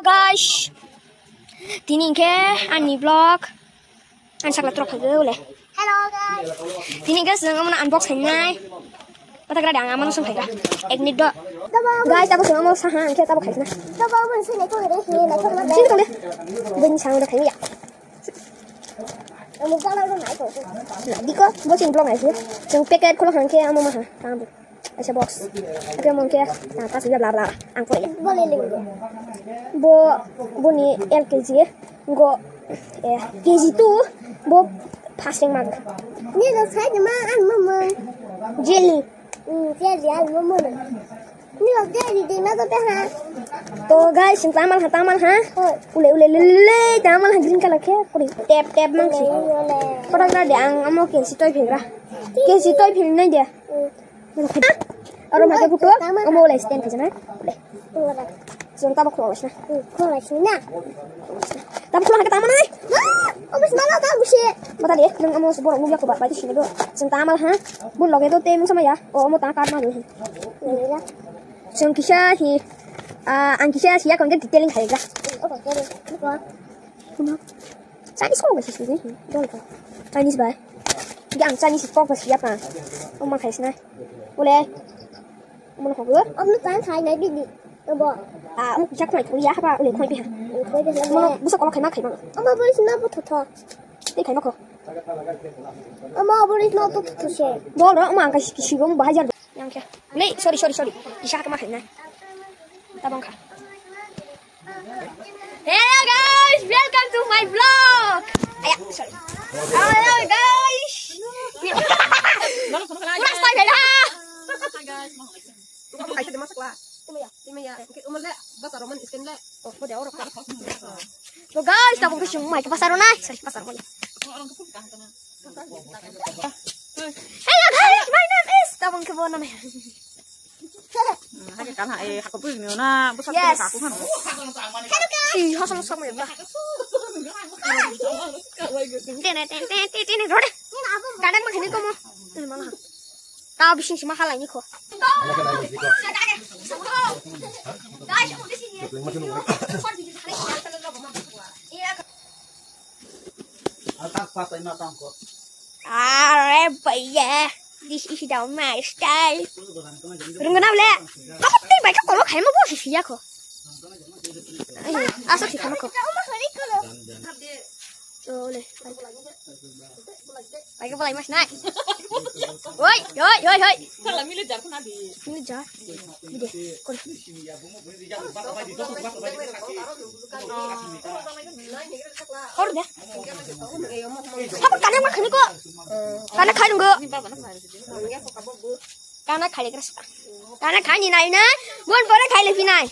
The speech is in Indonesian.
guys. Tini ke ani vlog. An sakla trop hago le. Hello guys. Tini guys nang amana unboxing ngai. Pata kira dang amana sung khaga. Ek nit do. Guys tabo sung amana sahan ke tabo khaisna. Tabo bun sini ko re he na ko ma. Sini tole. Bin sang da khaiya. Mình có lâu rồi nãy rồi. Đi có bố trình vlog này chứ. Chúng packet kholo hàng kia amama ha. Tang bu. Acha box. Oke mon kia. Nah, pas sudah bla bla. Ang ko ya. Boleh link. Bo ni LKG go KG tu bo passing mag. Ni là sai mà ăn mà. Jelly. Jelly ăn mà. Ni là jelly thì nó có ha. To guys, sing tamal ha. Ule tamal ha green color ke. Tap mang si. Pada kada dia ang amo KG toy phira. KG toy phir nai dia. Arum ha ke photo amo le stand ke jana. Jom tabak kholo na. Kholo na. Tabak kholo ha ke tamal nai. Oh, bis mana tahu sih? Mata dia, nang amo sebor mo ko ba ba sini do. Sing tamal ha. Bun loge to tem sama ya. O amo ta kar ma do. Iya. Sing kisha hi ang kisha siya kon detailing khaiga. Oh, jadi. Chinese ko ba sih ni? Dol ka. Chinese ba? Yang Chinese ko ba siya pa. O ma khaisna. Ule. Mo na ko go. Ông nó tán thái này đi đi. Đâu bỏ. Mo kisha ko ko ya ba ule ko bi ha. Thôi đi Mo làm. busa ko khai ma. Ông bơi xin nó bút thọ. Đi khai ma ko. Ông bơi nó bút thọ sih. Do ro ma ka shi go mo ba hajar. Yang kya. Nei, sorry. Kisha ka ma khaina. Tabang ka. Hello guys, welcome to my vlog. Ayak, sorry. Hello guys. Mas tay dah. Hai guys, mau lagi. Kamu kasih dia masuk lah. Ini ya. Umur le, bahasa Roman iskin le. Oh, dia orang. So guys, tabang ke sumai ke pasar na. Sorry, pasar mo. Orang kepung kan sana. Hello guys, my name is tabang ke bona me. Hai kan hai aku pun ni na, besar Yes. aku kan. Ih, hasam sama ya. Tene rode. Kadang makhani ko mo. Mana? Ta bising si mahala ni ko. Guys, aku di sini. Are भैया, this is down my style. Đừng có nào lẹ. Có tin bài các con nó khai mà bố xì ya ko. Sao thì khai mà ko. Rồi. Bài cái này này. Ôi. Kan lah milih jar kuna di. Ini jar. Ini deh. Kon. Kor deh. Apa kadang makan ni ko? Karena khai dong go. Karena khai keras. Karena khai ni nai na. Bukan pada khai lebih nai.